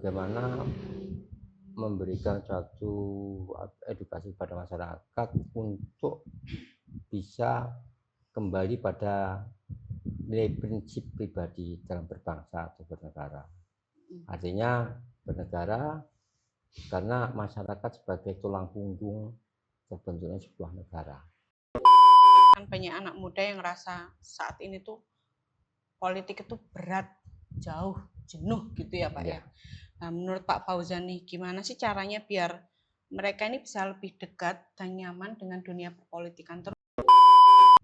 bagaimana memberikan suatu edukasi pada masyarakat untuk bisa kembali pada nilai prinsip pribadi dalam berbangsa atau bernegara. Artinya bernegara karena masyarakat sebagai tulang punggung terbentuknya sebuah negara. Kan banyak anak muda yang ngerasa saat ini tuh politik itu berat, jauh, jenuh gitu ya Pak ya. Nah, menurut Pak Fauzan nih, gimana sih caranya biar mereka ini bisa lebih dekat dan nyaman dengan dunia perpolitikan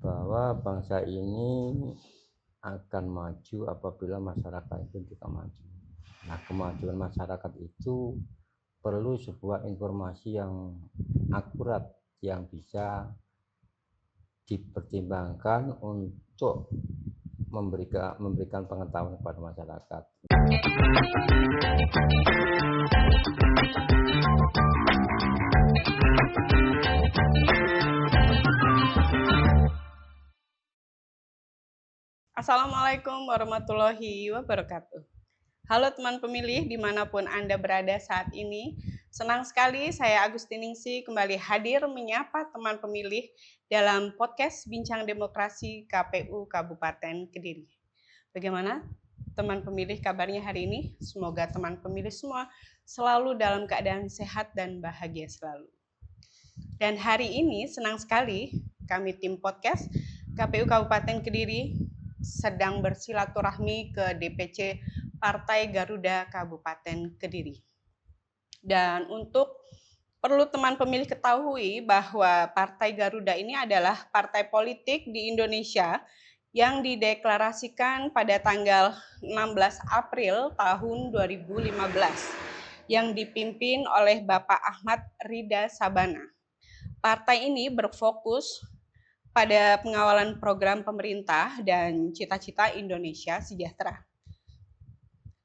bahwa bangsa ini akan maju apabila masyarakat itu juga maju. Nah, kemajuan masyarakat itu perlu sebuah informasi yang akurat yang bisa dipertimbangkan untuk memberikan pengetahuan kepada masyarakat. Assalamualaikum warahmatullahi wabarakatuh. Halo teman pemilih dimanapun Anda berada saat ini. Senang sekali saya Agustiningsi kembali hadir menyapa teman pemilih dalam podcast Bincang Demokrasi KPU Kabupaten Kediri. Bagaimana teman pemilih kabarnya hari ini? Semoga teman pemilih semua selalu dalam keadaan sehat dan bahagia selalu. Dan hari ini senang sekali kami tim podcast KPU Kabupaten Kediri sedang bersilaturahmi ke DPC Partai Garuda Kabupaten Kediri. Dan untuk perlu teman pemilih ketahui bahwa Partai Garuda ini adalah partai politik di Indonesia yang dideklarasikan pada tanggal 16 April tahun 2015 yang dipimpin oleh Bapak Ahmad Rida Sabana. Partai ini berfokus pada pengawalan program pemerintah dan cita-cita Indonesia sejahtera.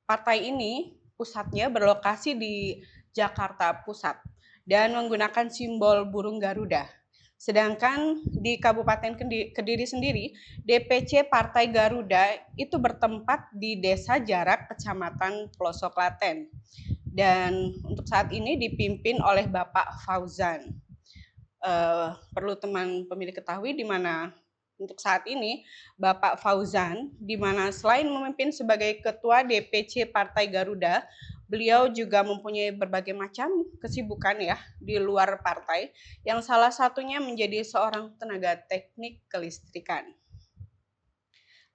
Partai ini pusatnya berlokasi di Jakarta Pusat dan menggunakan simbol burung Garuda. Sedangkan di Kabupaten Kediri sendiri, DPC Partai Garuda itu bertempat di Desa Jarak, Kecamatan Pelosok Klaten. Dan untuk saat ini dipimpin oleh Bapak Fauzan. Perlu teman pemilih ketahui di mana untuk saat ini Bapak Fauzan, di mana selain memimpin sebagai Ketua DPC Partai Garuda, beliau juga mempunyai berbagai macam kesibukan ya di luar partai, yang salah satunya menjadi seorang tenaga teknik kelistrikan.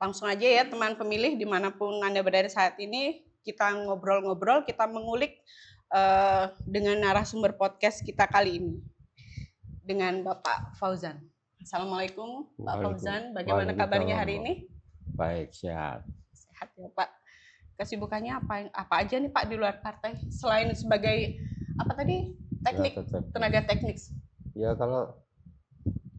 Langsung aja ya teman pemilih dimanapun Anda berada saat ini, kita ngobrol-ngobrol, kita mengulik dengan narasumber podcast kita kali ini dengan Bapak Fauzan. Assalamualaikum Pak Fauzan, bagaimana kabarnya hari ini? Baik, sehat. Sehat ya Pak. Kesibukannya apa aja nih Pak di luar partai? Selain sebagai apa tadi? Tenaga teknik. Ya kalau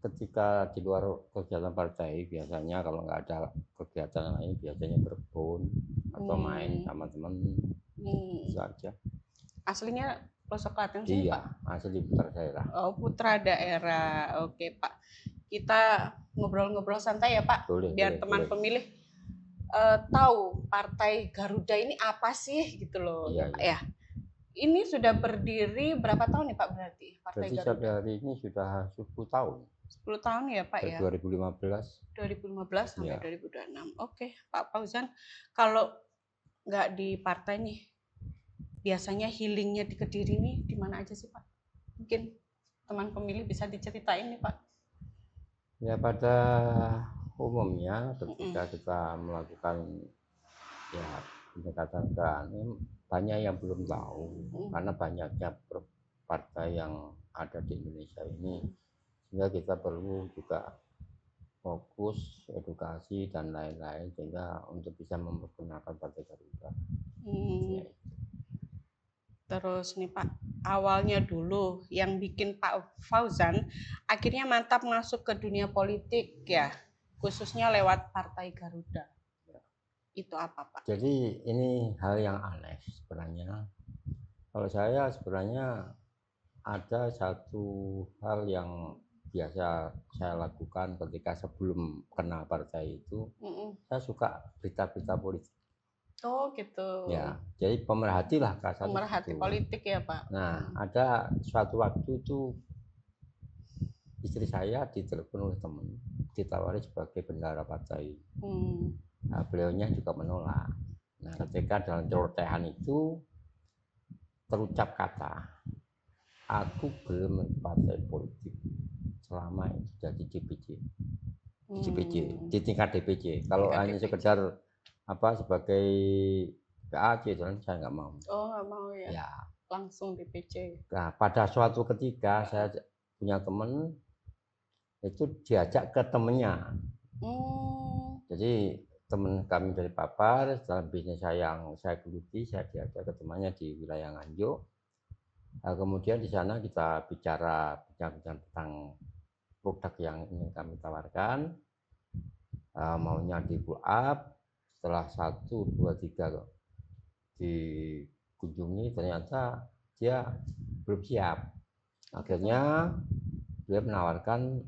ketika di luar kegiatan partai biasanya kalau nggak ada kegiatan lain biasanya berkebun atau main sama teman. Itu aja. Aslinya Pelosok Klaten sih Pak? Iya, asli putra daerah. Oh, putra daerah. Oke Pak. Kita ngobrol-ngobrol santai ya Pak, biar teman pemilih tahu Partai Garuda ini apa sih gitu loh. Iya, Pak ya. Ini sudah berdiri berapa tahun nih Pak berarti Partai Garuda? Sampai hari ini sudah 10 tahun. 10 tahun ya Pak ya? 2015. 2015 sampai 2026. Oke, Pak Fauzan, kalau nggak di partai nih, biasanya healingnya di Kediri nih di mana aja sih Pak? Mungkin teman pemilih bisa diceritain nih Pak. Ya pada umumnya ketika kita melakukan ya pendekatan ke banyak yang belum tahu karena banyaknya partai yang ada di Indonesia ini, sehingga kita perlu juga fokus edukasi dan lain-lain sehingga untuk bisa memperkenalkan Partai Garuda. Terus nih Pak, awalnya dulu yang bikin Pak Fauzan akhirnya mantap masuk ke dunia politik ya, khususnya lewat Partai Garuda. Itu apa Pak? Jadi ini hal yang aneh sebenarnya. Kalau saya sebenarnya ada satu hal yang biasa saya lakukan ketika sebelum kenal partai itu, saya suka berita-berita politik. Oh gitu. Ya, jadi pemerhati lah kasarnya Pemerhati gitu. politik ya Pak. Nah, ada suatu waktu itu istri saya ditelepon oleh teman, ditawari sebagai bendahara partai. Nah, beliaunya juga menolak. Nah, ketika dalam celotehan itu terucap kata, aku belum partai politik selama itu jadi DPC, di tingkat DPC. Kalau Tingkat hanya DPC. sekedar apa sebagai PAC itu saya nggak mau. Oh nggak mau ya. Ya. Langsung DPC. Nah, pada suatu ketika saya punya teman itu diajak ke temennya. Jadi teman kami dari Papar dalam bisnis yang saya geluti, saya diajak ke temannya di wilayah Nganjuk. Nah, kemudian di sana kita bicara tentang produk yang ingin kami tawarkan, maunya di pull up. Setelah 1, 2, 3 dikunjungi ternyata dia belum siap. Akhirnya dia menawarkan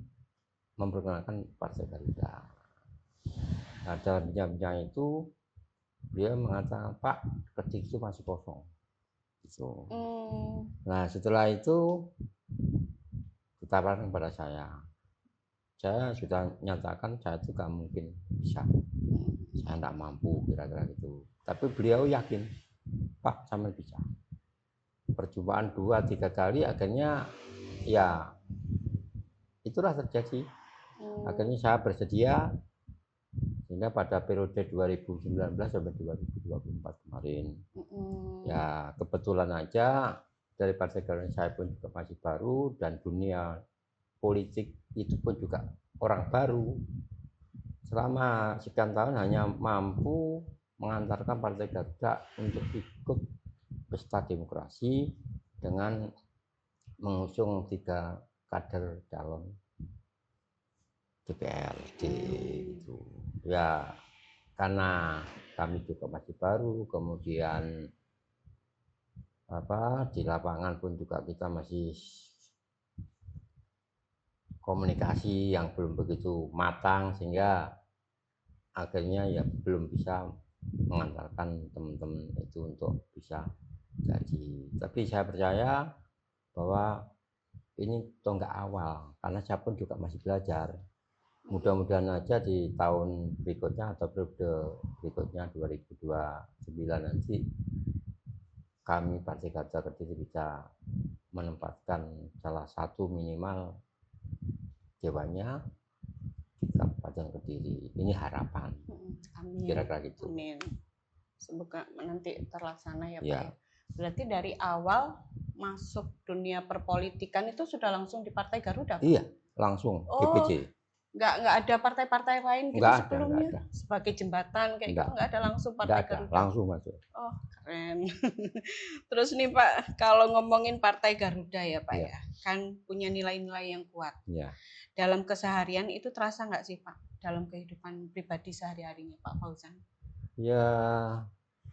memperkenalkan Partai Garuda. Nah, dalam bincang-bincang itu dia mengatakan, Pak, ketik itu masih kosong. Gitu. Nah, setelah itu ditawarkan kepada saya. Saya sudah nyatakan saya itu gak mungkin bisa. Saya tidak mampu kira-kira gitu. Tapi beliau yakin, Pak, sama bisa. Perjumpaan 2-3 kali akhirnya ya itulah terjadi. Akhirnya saya bersedia sehingga pada periode 2019 sampai 2024 kemarin ya kebetulan aja dari Partai Garuda saya pun juga masih baru dan dunia politik itu pun juga orang baru, selama sekian tahun hanya mampu mengantarkan Partai Garuda untuk ikut pesta demokrasi dengan mengusung 3 kader calon DPRD itu ya, karena kami juga masih baru, kemudian di lapangan pun juga kita masih komunikasi yang belum begitu matang sehingga akhirnya ya belum bisa mengantarkan teman-teman itu untuk bisa jadi. Tapi saya percaya bahwa ini tonggak awal karena saya pun juga masih belajar. Mudah-mudahan aja di tahun berikutnya atau periode berikutnya 2029 nanti kami Partai Garuda Kediri bisa menempatkan salah satu minimal dewanya di Kabupaten Kediri. Ini harapan. Amin. Kira-kira gitu. Amin. Semoga nanti terlaksana ya Pak. Ya. Berarti dari awal masuk dunia perpolitikan itu sudah langsung di Partai Garuda Pak? Iya, langsung DPC. Nggak ada partai-partai lain gitu nggak sebelumnya? ada. Sebagai jembatan kayak gitu nggak ada langsung Partai Garuda? Langsung masuk. Oh keren. Terus nih Pak, kalau ngomongin Partai Garuda ya Pak ya, kan punya nilai-nilai yang kuat. Ya. Dalam keseharian itu terasa nggak sih Pak dalam kehidupan pribadi sehari-harinya Pak Fauzan? Ya,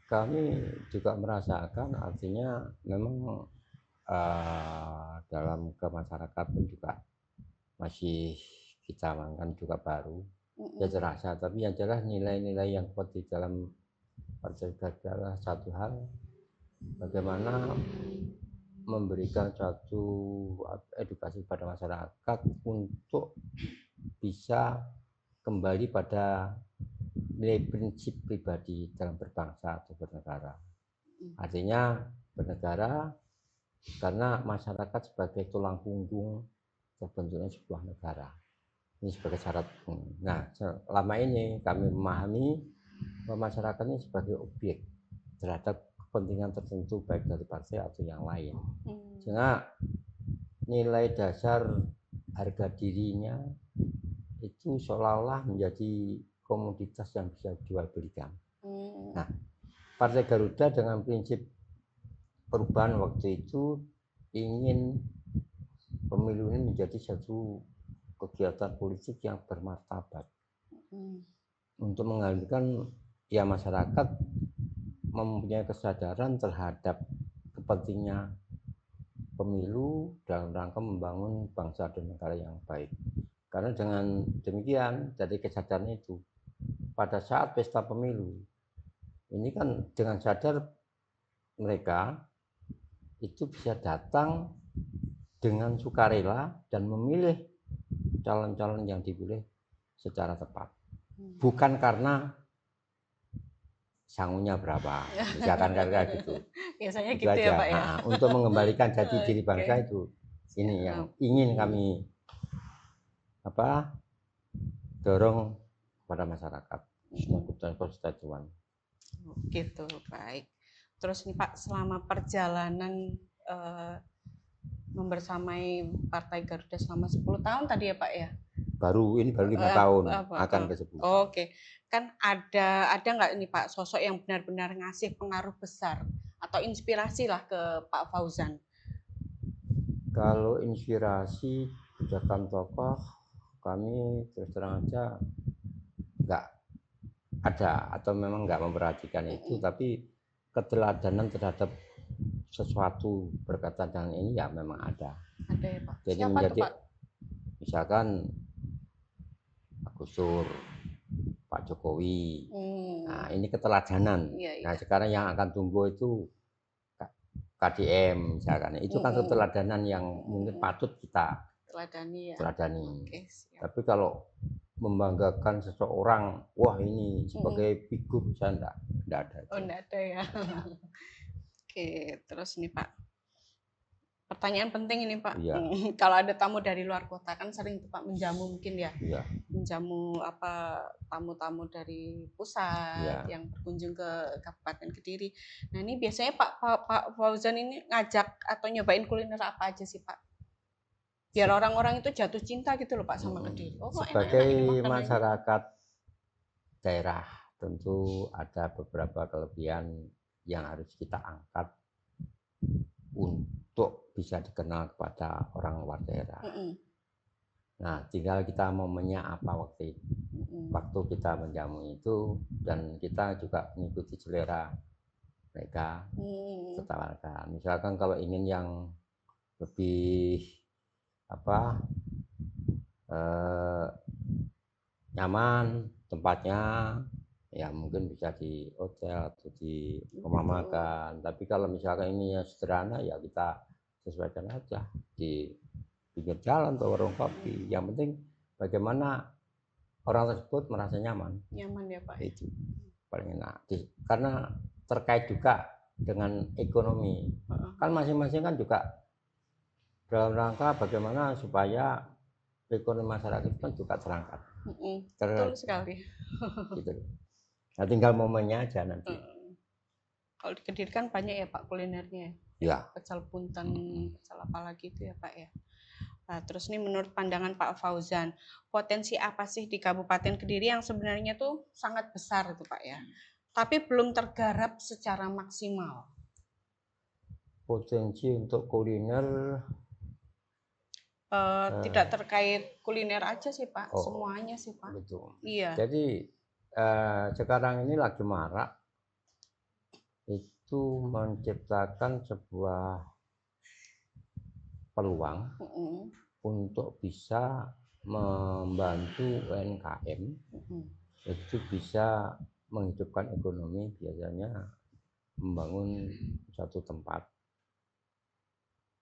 kami juga merasakan, artinya memang dalam ke masyarakat pun juga masih kita kan juga baru, ya terasa. Tapi yang jelas nilai-nilai yang kuat di dalam Partai Garuda adalah satu hal, bagaimana memberikan suatu edukasi pada masyarakat untuk bisa kembali pada nilai prinsip pribadi dalam berbangsa atau bernegara. Artinya bernegara karena masyarakat sebagai tulang punggung terbentuknya sebuah negara. Ini sebagai syarat. Nah, selama ini kami memahami bahwa masyarakat ini sebagai objek terhadap kepentingan tertentu baik dari partai atau yang lain. Sehingga nilai dasar harga dirinya itu seolah-olah menjadi komoditas yang bisa jual belikan. Nah, Partai Garuda dengan prinsip perubahan waktu itu ingin pemilu ini menjadi satu kegiatan politik yang bermartabat untuk menghadirkan ya masyarakat mempunyai kesadaran terhadap kepentingan pemilu dalam rangka membangun bangsa dan negara yang baik. Karena dengan demikian dari kesadaran itu pada saat pesta pemilu Ini kan dengan sadar mereka itu bisa datang dengan sukarela dan memilih calon-calon yang dipilih secara tepat. Bukan karena sangunya berapa, misalkan kayak gitu. Biasanya Itu gitu ya aja. Pak ya. Untuk mengembalikan jati diri Oke. bangsa itu, ini yang ingin kami dorong kepada masyarakat konstituen. Gitu, baik. Terus nih Pak, selama perjalanan membersamai Partai Garuda selama 10 tahun tadi ya Pak ya? Ini baru 5 tahun, akan ke 10 tahun. Oke. Kan ada nggak ini Pak sosok yang benar-benar ngasih pengaruh besar atau inspirasi lah ke Pak Fauzan? Kalau inspirasi berdasarkan tokoh, kami terus terang aja nggak ada atau memang nggak memperhatikan itu, tapi keteladanan terhadap sesuatu berkaitan dengan ini ya memang ada. Ada ya Pak. Jadi Siapa menjadi tuh, Pak? Misalkan Pak Gus Dur, Pak Jokowi. Nah, ini keteladanan. Nah, sekarang yang akan tumbuh itu KDM misalkan. Itu kan keteladanan yang mungkin patut kita teladani. Tapi kalau membanggakan seseorang, wah ini sebagai figur, saya enggak ada. Oh, enggak ada ya. Oke, terus nih Pak. Pertanyaan penting ini Pak. Iya. Kalau ada tamu dari luar kota kan sering tuh Pak menjamu mungkin ya. Iya. Menjamu tamu-tamu dari pusat yang berkunjung ke Kabupaten Kediri. Nah, ini biasanya Pak Fauzan ini ngajak atau nyobain kuliner apa aja sih Pak? Biar orang-orang itu jatuh cinta gitu loh Pak sama Kediri. Oh, sebagai masyarakat daerah tentu ada beberapa kelebihan yang harus kita angkat untuk bisa dikenal kepada orang luar daerah. Nah, tinggal kita momennya apa waktu kita menjamu itu, dan kita juga mengikuti selera mereka. Ketawarkan. Misalkan kalau ingin yang lebih nyaman tempatnya, ya mungkin bisa di hotel atau di rumah makan. Tapi kalau misalkan ini yang sederhana, ya kita sesuaikan aja di pinggir jalan atau warung kopi. Yang penting bagaimana orang tersebut merasa nyaman. Nyaman ya Pak. Itu paling enak. Karena terkait juga dengan ekonomi. Kan masing-masing kan juga dalam rangka bagaimana supaya ekonomi masyarakat kan juga terangkat. Betul sekali. Gitu. Nah, tinggal momennya aja nanti. Kalau di Kediri kan banyak ya Pak kulinernya. Ya. Pecel punten, pecel apa lagi itu ya Pak ya. Nah, terus nih menurut pandangan Pak Fauzan, potensi apa sih di Kabupaten Kediri yang sebenarnya tuh sangat besar itu Pak ya, tapi belum tergarap secara maksimal? Potensi untuk kuliner tidak terkait kuliner aja sih Pak, semuanya sih Pak. Betul. Iya. Jadi sekarang ini lagi marak itu menciptakan sebuah peluang untuk bisa membantu UMKM itu bisa menghidupkan ekonomi, biasanya membangun satu tempat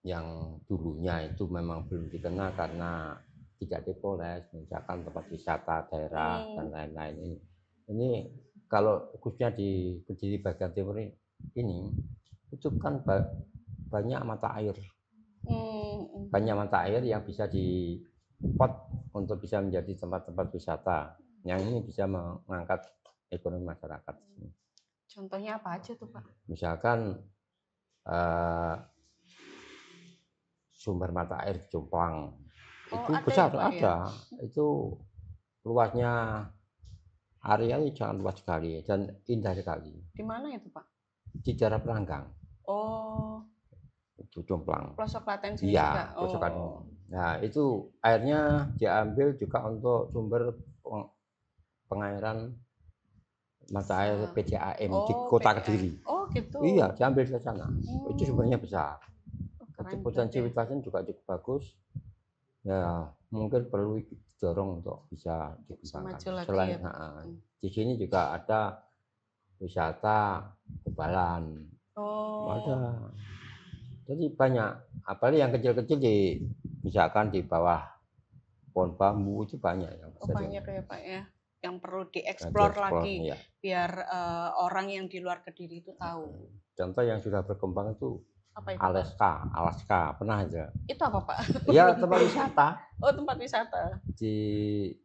yang dulunya itu memang belum dikenal karena tidak dipoles, misalkan tempat wisata daerah dan lain-lain. Ini kalau khususnya di Kediri bagian timur ini itu kan banyak mata air. Banyak mata air yang bisa dipot untuk bisa menjadi tempat-tempat wisata yang ini bisa mengangkat ekonomi masyarakat. Contohnya apa aja tuh Pak? Misalkan sumber mata air Jomplang itu besar ya, ada. Itu luasnya areanya sangat luas sekali dan indah sekali. Di mana itu Pak? Di daerah Pelanggang. Oh. Itu Jomplang. Pelosok Klaten sini juga. Iya, pelosokan. Nah, itu airnya diambil juga untuk sumber pengairan mata air PDAM di Kota Kediri. Oh, gitu. Iya, diambil ke sana. Itu sumbernya besar. Itu potensi wisatanya juga cukup bagus. Ya, mungkin perlu didorong untuk bisa dikembangkan. Selain di sini juga ada wisata Kubalan. Oh. Ada. Jadi banyak, apalagi yang kecil-kecil misalkan di bawah pohon bambu itu banyak yang banyak ya Pak ya, yang perlu dieksplor lagi ya. biar orang yang di luar Kediri itu tahu. Contoh yang sudah berkembang itu apa itu, Alaska, pernah aja. Itu apa Pak? Ya tempat wisata. Oh tempat wisata. Di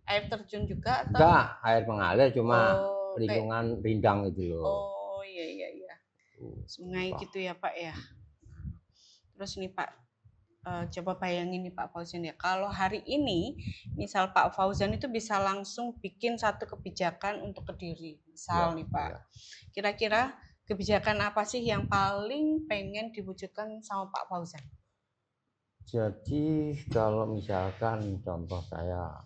air terjun juga atau? Enggak, air mengalir cuma lingkungan rindang gitu loh. Oh iya. Sungai gitu ya Pak ya. Terus nih Pak, coba bayangin nih Pak Fauzan ya, kalau hari ini misal Pak Fauzan itu bisa langsung bikin satu kebijakan untuk Kediri, misal nih Pak, kira-kira kebijakan apa sih yang paling pengen diwujudkan sama Pak Fauzan? Jadi kalau misalkan contoh saya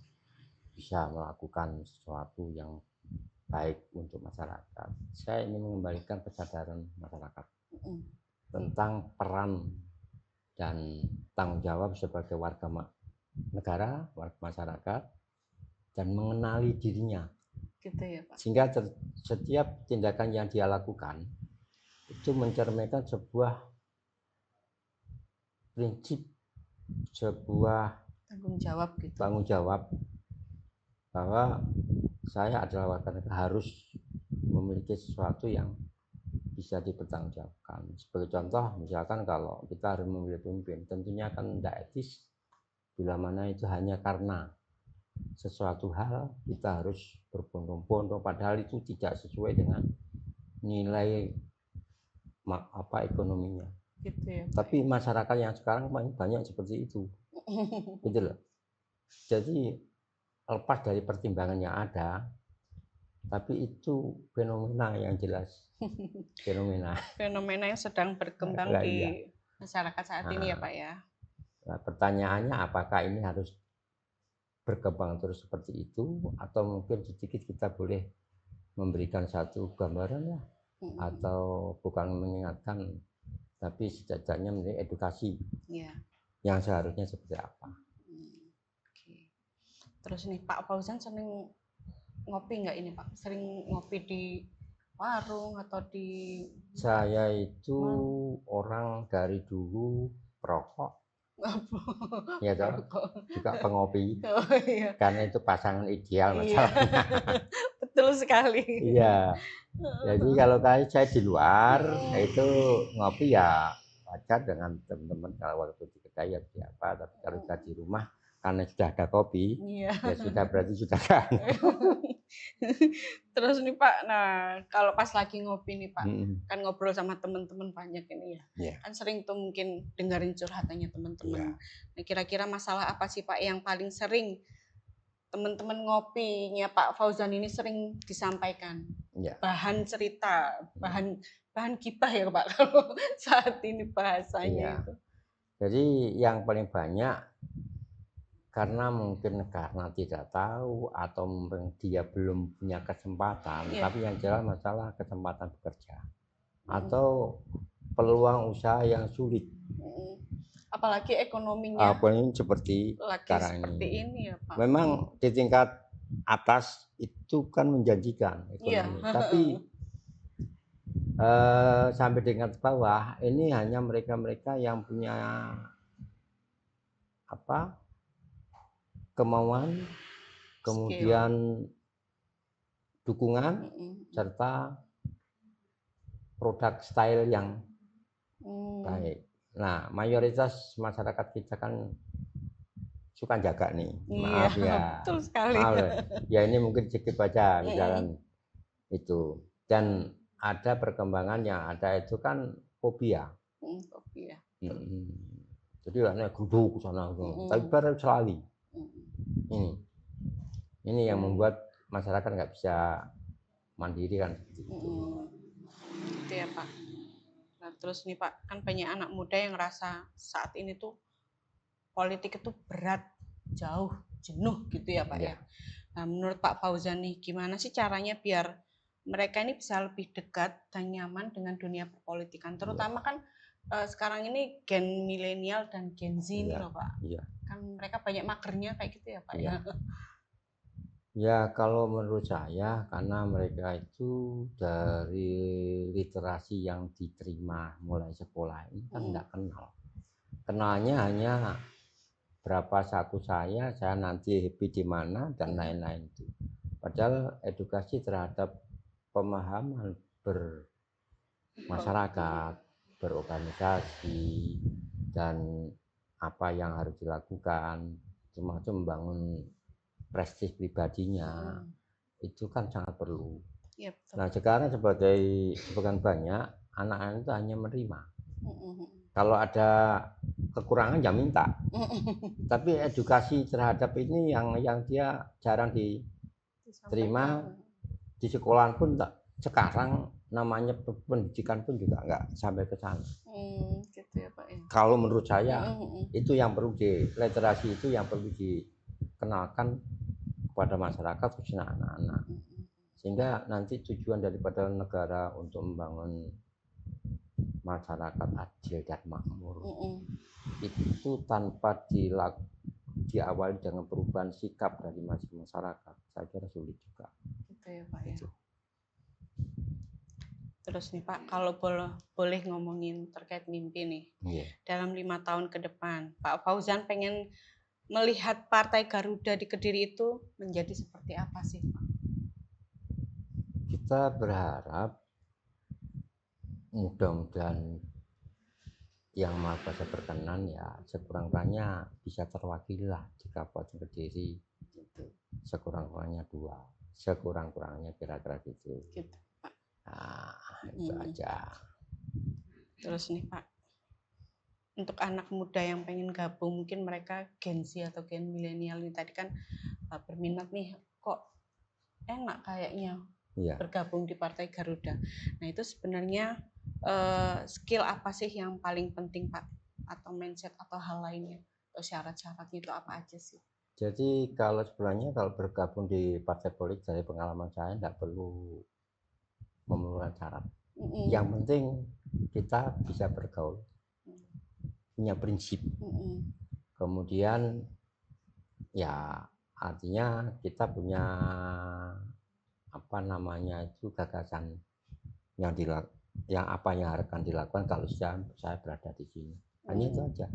bisa melakukan sesuatu yang baik untuk masyarakat, saya ingin mengembalikan kesadaran masyarakat tentang peran dan tanggung jawab sebagai warga negara, warga masyarakat, dan mengenali dirinya. Gitu ya Pak. Sehingga setiap tindakan yang dia lakukan itu mencerminkan sebuah prinsip, sebuah tanggung jawab bahwa saya adalah warga negara, harus memiliki sesuatu yang bisa dipertanggungjawabkan. Sebagai contoh, misalkan kalau kita harus memilih pemimpin, tentunya kan tidak etis bila mana itu hanya karena sesuatu hal kita harus berbondong-bondong, padahal itu tidak sesuai dengan nilai ekonominya. Gitu ya, tapi masyarakat yang sekarang banyak seperti itu. Gitu loh. Jadi lepas dari pertimbangan yang ada, tapi itu fenomena yang jelas. Fenomena yang sedang berkembang di masyarakat saat ini ya Pak ya. Nah, pertanyaannya apakah ini harus berkembang terus seperti itu, atau mungkin sedikit kita boleh memberikan satu gambaran lah, atau bukan mengingatkan, tapi setidaknya menjadi edukasi yang seharusnya seperti apa. Terus nih Pak Fauzan sering ngopi nggak ini Pak? Sering ngopi di warung atau di? Saya itu orang dari dulu perokok. Ya toh, juga pengopi. Iya. Karena itu pasangan ideal masalahnya. Betul sekali. Iya. Jadi kalau saya di luar itu ngopi ya wajar dengan teman-teman, kalau waktu di kedai ya siapa, tapi kalau kita di rumah karena sudah ada kopi, ya sudah, berarti sudah kan. Terus nih Pak, nah kalau pas lagi ngopi nih Pak, kan ngobrol sama teman-teman banyak ini ya, kan sering tuh mungkin dengerin curhatannya teman-teman. Nah kira-kira masalah apa sih Pak yang paling sering teman-teman ngopinya Pak Fauzan ini sering disampaikan? Bahan cerita, bahan gibah ya Pak kalau saat ini bahasanya itu. Jadi yang paling banyak karena tidak tahu, atau mungkin dia belum punya kesempatan, tapi yang jelas masalah kesempatan bekerja atau peluang usaha yang sulit, apalagi ekonominya seperti sekarang ini ya Pak. Memang di tingkat atas itu kan menjanjikan ekonomi, tapi sampai dengan bawah ini hanya mereka-mereka yang punya kemauan, kemudian dukungan, serta produk style yang baik. Nah, mayoritas masyarakat kita kan suka jaga nih. Maaf ya. Betul sekali. Ya ini mungkin sedikit baca misalkan itu. Dan ada perkembangan yang ada itu kan fobia. Jadi aneh geruduk ke sana, tapi baru selalu. Ini yang membuat masyarakat nggak bisa mandiri kan seperti itu. Gitu ya Pak. Nah, terus nih Pak, kan banyak anak muda yang ngerasa saat ini tuh politik itu berat, jauh, jenuh gitu ya Pak ya. Nah, menurut Pak Fauzan nih, gimana sih caranya biar mereka ini bisa lebih dekat dan nyaman dengan dunia perpolitikan, terutama kan sekarang ini gen milenial dan gen Z nih loh Pak. Kan mereka banyak magernya kayak gitu ya Pak ya. Ya kalau menurut saya karena mereka itu dari literasi yang diterima mulai sekolah ini kan nggak kenal. Kenalnya hanya berapa satu saya nanti happy di mana dan lain-lain itu. Padahal edukasi terhadap pemahaman bermasyarakat, berorganisasi, dan apa yang harus dilakukan, termasuk membangun prestis pribadinya, itu kan sangat perlu. Ya, betul. Nah sekarang sebagian banyak anak-anak itu hanya menerima. Kalau ada kekurangan ya minta. Tapi edukasi terhadap ini yang dia jarang diterima di sekolah pun sekarang namanya pendidikan pun juga nggak sampai ke sana. Gitu ya Pak ya. Kalau menurut saya itu yang perlu literasi itu yang perlu dikenalkan kepada masyarakat khususnya anak-anak. Sehingga nanti tujuan daripada negara untuk membangun masyarakat adil dan makmur itu tanpa diawali dengan perubahan sikap dari masyarakat, saya kira sulit juga. Gitu ya Pak ya. Terus nih Pak, kalau boleh ngomongin terkait mimpi nih, dalam 5 tahun ke depan, Pak Fauzan pengen melihat Partai Garuda di Kediri itu menjadi seperti apa sih Pak? Kita berharap mudah-mudahan yang Maha Kuasa berkenan ya sekurang-kurangnya bisa terwakili lah di Kabupaten Kediri sekurang-kurangnya 2, sekurang-kurangnya kira-kira gitu. Pak. Nah, itu aja. Terus nih Pak, untuk anak muda yang pengen gabung, mungkin mereka Gen Z atau Gen milenial ini tadi kan berminat nih, kok enak kayaknya bergabung di Partai Garuda. Nah itu sebenarnya skill apa sih yang paling penting Pak? Atau mindset atau hal lainnya? Atau syarat-syaratnya itu apa aja sih? Jadi kalau sebenarnya kalau bergabung di partai politik dari pengalaman saya tidak perlu memenuhi syarat. Yang penting kita bisa bergaul, punya prinsip. Kemudian ya artinya kita punya apa namanya itu gagasan yang apa yang akan dilakukan kalau saya berada di sini. Hanya itu aja.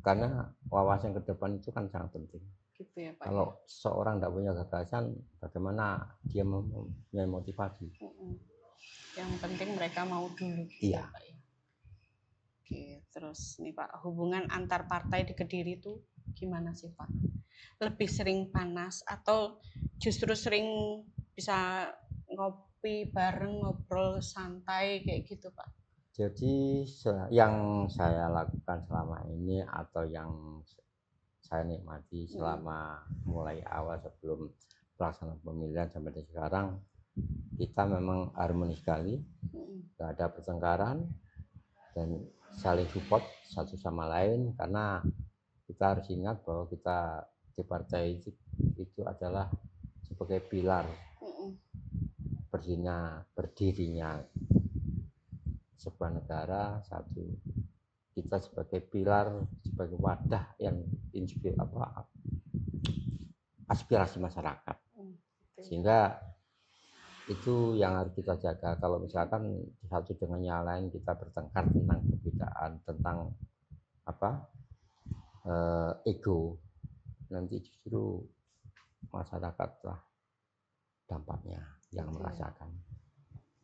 Karena wawasan ke depan itu kan sangat penting. Gitu ya, Pak. Kalau seorang tidak punya gagasan, bagaimana dia mempunyai motivasi? Yang penting mereka mau dulu. Iya. Pak, ya. Oke, terus nih Pak, hubungan antar partai di Kediri itu gimana sih Pak? Lebih sering panas atau justru sering bisa ngopi bareng, ngobrol santai kayak gitu Pak? Jadi yang saya lakukan selama ini atau yang saya nikmati selama mulai awal sebelum pelaksanaan pemilihan sampai sekarang, kita memang harmoni sekali, tidak ada pertengkaran dan saling support satu sama lain, karena kita harus ingat bahwa kita di partai itu adalah sebagai pilar berdirinya sebuah negara. Satu, kita sebagai pilar, sebagai wadah yang aspirasi masyarakat, sehingga itu yang harus kita jaga. Kalau misalkan satu dengan yang lain kita bertengkar tentang perbedaan, tentang ego, nanti justru masyarakat lah dampaknya yang merasakan.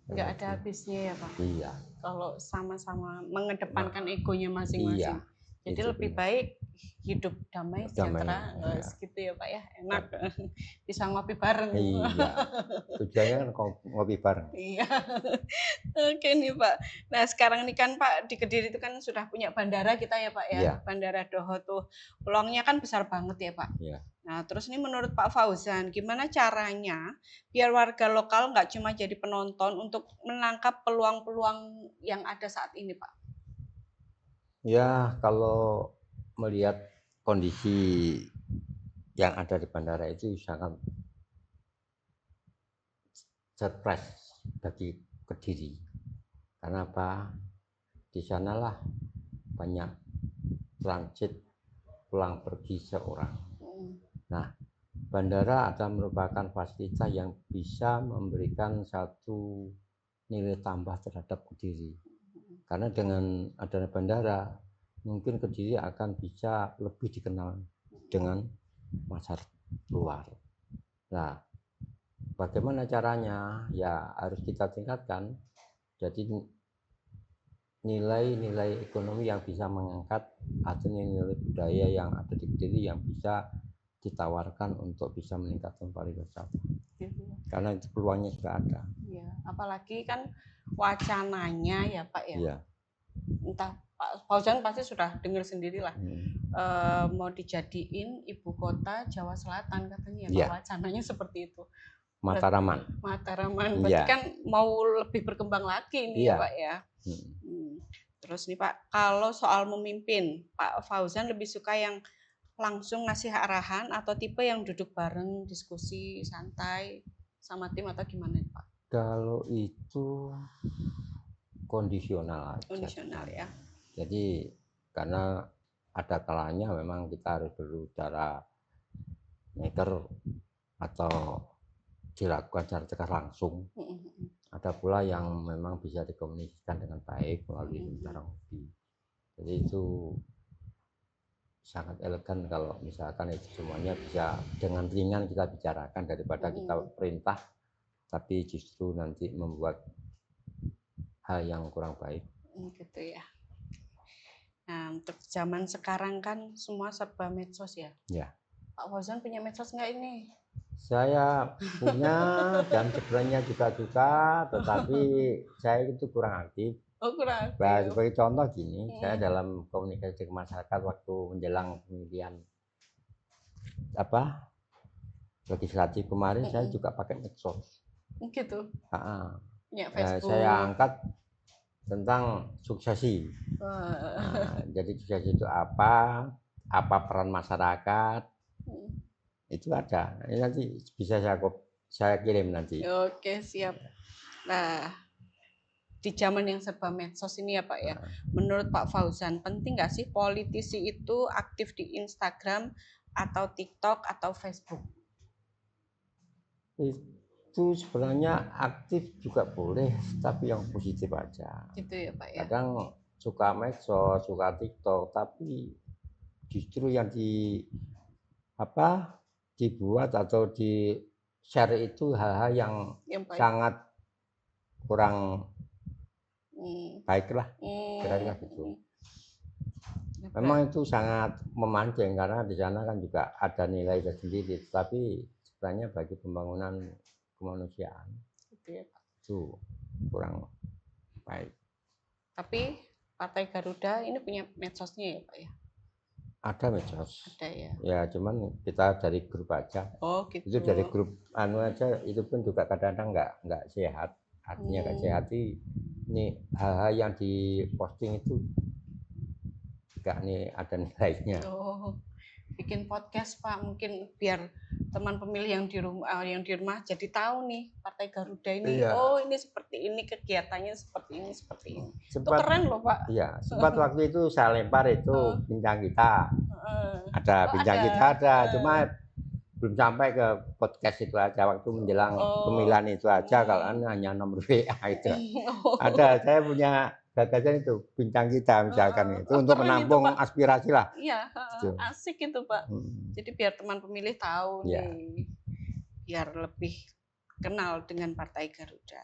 Nggak ada habisnya ya Pak? Iya. Kalau sama-sama mengedepankan egonya masing-masing. Iya. Jadi lebih baik hidup damai, sejahtera, gitu ya Pak ya, enak. Bisa ngopi bareng. Iya. Tujuannya kan ngopi bareng. Iya. Oke nih Pak. Nah sekarang ini kan Pak di Kediri itu kan sudah punya bandara kita ya Pak ya. Iya. Bandara Doho tuh peluangnya kan besar banget ya Pak. Iya. Nah terus ini menurut Pak Fauzan, gimana caranya biar warga lokal nggak cuma jadi penonton untuk menangkap peluang-peluang yang ada saat ini Pak? Ya kalau melihat kondisi yang ada di bandara itu sangat surprise bagi Kediri. Karena apa? Di sanalah banyak transit pulang pergi seorang. Nah, bandara adalah merupakan fasilitas yang bisa memberikan satu nilai tambah terhadap Kediri. Karena dengan adanya bandara, mungkin Kediri akan bisa lebih dikenal dengan masyarakat luar. Nah, bagaimana caranya? Ya harus kita tingkatkan. Jadi nilai-nilai ekonomi yang bisa mengangkat atau nilai budaya yang ada di Kediri yang bisa ditawarkan untuk bisa meningkatkan pariwisata. Karena itu peluangnya sudah ada. Ya, apalagi kan wacananya ya Pak ya. Iya. Entah Pak Fauzan pasti sudah dengar sendirilah. Mau dijadiin ibu kota Jawa Selatan katanya ya Pak, wacananya seperti itu. Mataraman. Berarti kan mau lebih berkembang lagi nih ya Pak ya. Terus nih Pak, kalau soal memimpin, Pak Fauzan lebih suka yang langsung ngasih arahan atau tipe yang duduk bareng, diskusi, santai sama tim atau gimana Pak? Kalau itu kondisional aja. Kondisional ya. Jadi karena ada kalanya memang kita harus berbicara meter atau dilakukan secara tegas langsung. Ada pula yang memang bisa dikomunikasikan dengan baik melalui cara ngopi. Jadi itu sangat elegan kalau misalkan itu semuanya bisa dengan ringan kita bicarakan daripada kita perintah tapi justru nanti membuat hal yang kurang baik. Gitu ya. Nah, untuk zaman sekarang kan semua serba medsos ya. Ya. Pak Fauzan punya medsos nggak ini? Saya punya dan sebenarnya juga suka, tetapi saya itu kurang aktif. Oh, kurang aktif. Nah, sebagai contoh gini, saya dalam komunikasi ke masyarakat waktu menjelang pemilihan legislatif kemarin, saya juga pakai medsos. Gitu. Ya, saya angkat tentang suksesi. Nah, jadi suksesi itu apa peran masyarakat, itu ada. Ini nanti bisa saya kirim nanti. Oke, siap. Nah, di zaman yang serba medsos ini ya Pak ya, menurut Pak Fauzan penting nggak sih politisi itu aktif di Instagram atau TikTok atau Facebook? Itu sebenarnya aktif juga boleh, tapi yang positif aja. Gitu ya Pak ya. Kadang suka medsos, suka TikTok, tapi justru yang dibuat atau di share itu hal-hal yang sangat kurang baik lah, kira-kira gitu. Memang itu sangat memancing karena di sana kan juga ada nilai tersendiri, tapi sebenarnya bagi pembangunan kemanusiaan itu kurang baik. Tapi Partai Garuda ini punya medsosnya ya Pak ya? Ada medsos. Ada ya. Ya cuman kita dari grup aja. Oh gitu. Itu dari grup aja, itu pun juga kadang-kadang nggak sehat. Artinya nggak sehat ini hal-hal yang diposting itu nggak nih ada nilainya. Oh, bikin podcast Pak, mungkin biar teman pemilih yang di rumah jadi tahu nih Partai Garuda ini. Iya. Oh ini seperti ini kegiatannya seperti ini. Itu keren loh Pak. Iya, sempat waktu itu saya lempar itu bincang kita. Ada bincang kita ada, cuma belum sampai ke podcast itu aja waktu menjelang pemilihan itu aja, kalau hanya nomor WA itu. Ada, saya punya gagasan itu bincang kita misalkan itu untuk menampung itu, aspirasi lah. Iya, asik itu Pak. Jadi biar teman pemilih tahu nih, biar lebih kenal dengan Partai Garuda.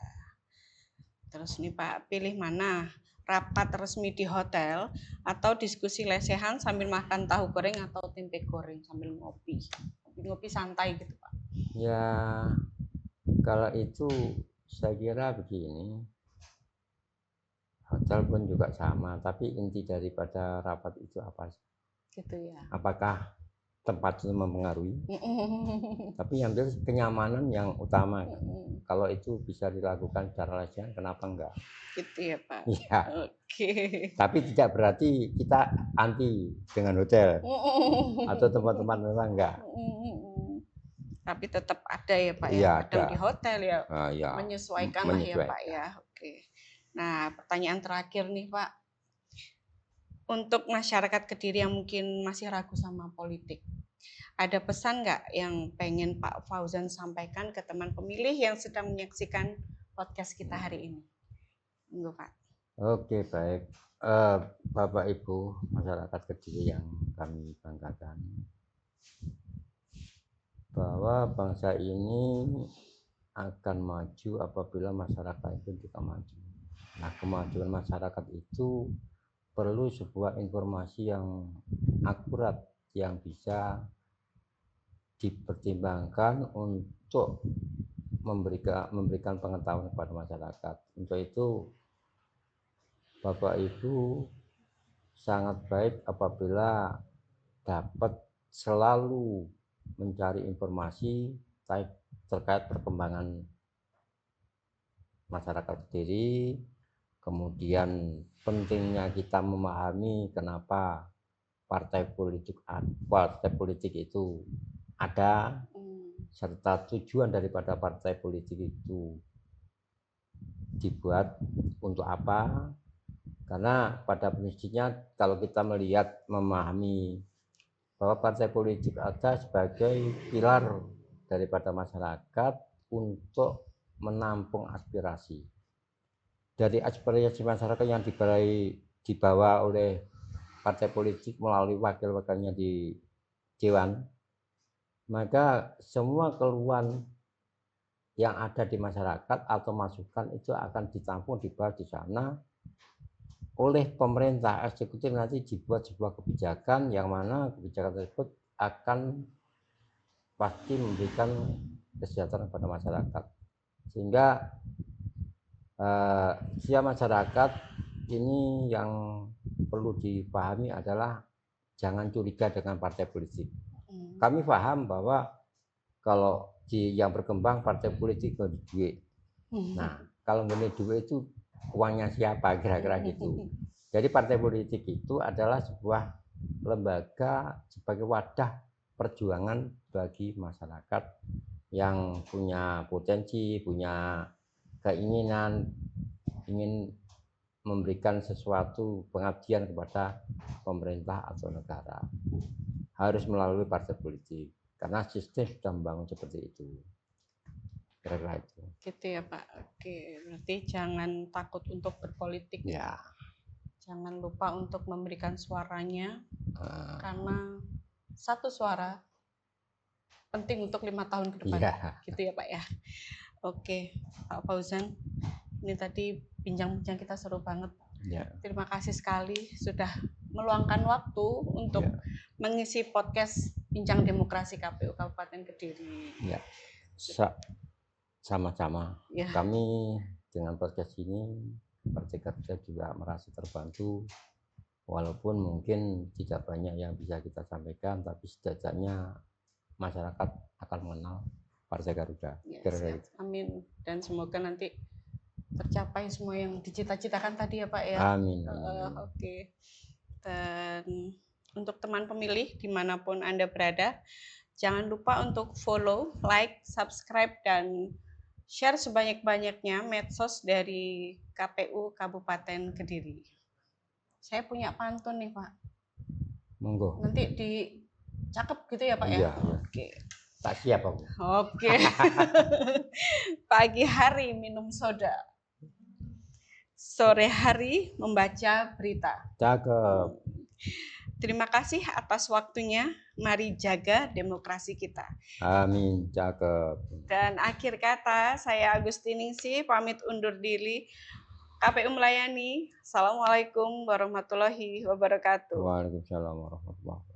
Terus nih Pak, pilih mana? Rapat resmi di hotel atau diskusi lesehan sambil makan tahu goreng atau tempe goreng sambil ngopi santai gitu Pak? Ya kalau itu saya kira begini, hotel pun juga sama, tapi inti daripada rapat itu apa sih? Gitu ya. Apakah tempat itu mempengaruhi? Tapi yang jelas kenyamanan yang utama. Kalau itu bisa dilakukan secara lesehan, kenapa enggak? Gitu ya Pak. Iya. Oke. Tapi tidak berarti kita anti dengan hotel atau tempat-tempat memang enggak. Tapi tetap ada ya Pak ya, kadang di hotel ya, ya. menyesuaikan lah ya Pak ya. Oke. Nah pertanyaan terakhir nih Pak, untuk masyarakat Kediri yang mungkin masih ragu sama politik, ada pesan nggak yang pengen Pak Fauzan sampaikan ke teman pemilih yang sedang menyaksikan podcast kita hari ini? Monggo Pak. Oke, baik. Bapak Ibu masyarakat Kediri yang kami banggakan, bahwa bangsa ini akan maju apabila masyarakat itu juga maju. Nah, kemajuan masyarakat itu perlu sebuah informasi yang akurat yang bisa dipertimbangkan untuk memberikan pengetahuan kepada masyarakat. Untuk itu Bapak Ibu sangat baik apabila dapat selalu mencari informasi terkait perkembangan masyarakat Kediri, kemudian pentingnya kita memahami kenapa partai politik itu ada, serta tujuan daripada partai politik itu dibuat untuk apa. Karena pada prinsipnya kalau kita melihat, memahami bahwa partai politik ada sebagai pilar daripada masyarakat untuk menampung aspirasi. Dari aspirasi masyarakat yang dibawa oleh partai politik melalui wakil-wakilnya di Dewan, maka semua keluhan yang ada di masyarakat atau masukan itu akan ditampung, dibahas di sana oleh pemerintah eksekutif. Nanti dibuat sebuah kebijakan yang mana kebijakan tersebut akan pasti memberikan kesejahteraan kepada masyarakat, sehingga setiap masyarakat ini yang perlu dipahami adalah jangan curiga dengan partai politik. Kami paham bahwa kalau yang berkembang partai politik itu duit. Nah, kalau mengenai duit itu uangnya siapa, kira-kira gitu. Jadi partai politik itu adalah sebuah lembaga sebagai wadah perjuangan bagi masyarakat yang punya potensi, punya keinginan ingin memberikan sesuatu pengabdian kepada pemerintah atau negara, harus melalui partai politik karena sistem sudah membangun seperti itu. Kira-kira itu. Gitu ya Pak. Oke, berarti jangan takut untuk berpolitik. Ya. Jangan lupa untuk memberikan suaranya, karena satu suara penting untuk 5 tahun ke depan. Ya. Gitu ya Pak ya. Oke, Pak Fauzan, ini tadi bincang-bincang kita seru banget. Ya. Terima kasih sekali sudah meluangkan waktu untuk mengisi podcast Bincang Demokrasi KPU Kabupaten Kediri. Ya. Sama-sama. Ya. Kami dengan podcast ini Partai Garuda juga merasa terbantu, walaupun mungkin tidak banyak yang bisa kita sampaikan, tapi setidaknya masyarakat akan mengenal Partai Garuda. Ya, amin. Dan semoga nanti tercapai semua yang dicita-citakan tadi ya Pak ya. Amin. Oke. Dan untuk teman pemilih dimanapun Anda berada, jangan lupa untuk follow, like, subscribe, dan share sebanyak-banyaknya medsos dari KPU Kabupaten Kediri. Saya punya pantun nih Pak. Monggo. Nanti dicakep gitu ya Pak ya? Iya. Oke. Tak siap aku. Oke. Pagi hari minum soda, sore hari membaca berita. Cakep. Terima kasih atas waktunya. Mari jaga demokrasi kita. Amin. Cakep. Dan akhir kata, saya Agustiningsih pamit undur diri. KPU melayani. Assalamualaikum warahmatullahi wabarakatuh. Waalaikumsalam warahmatullahi wabarakatuh.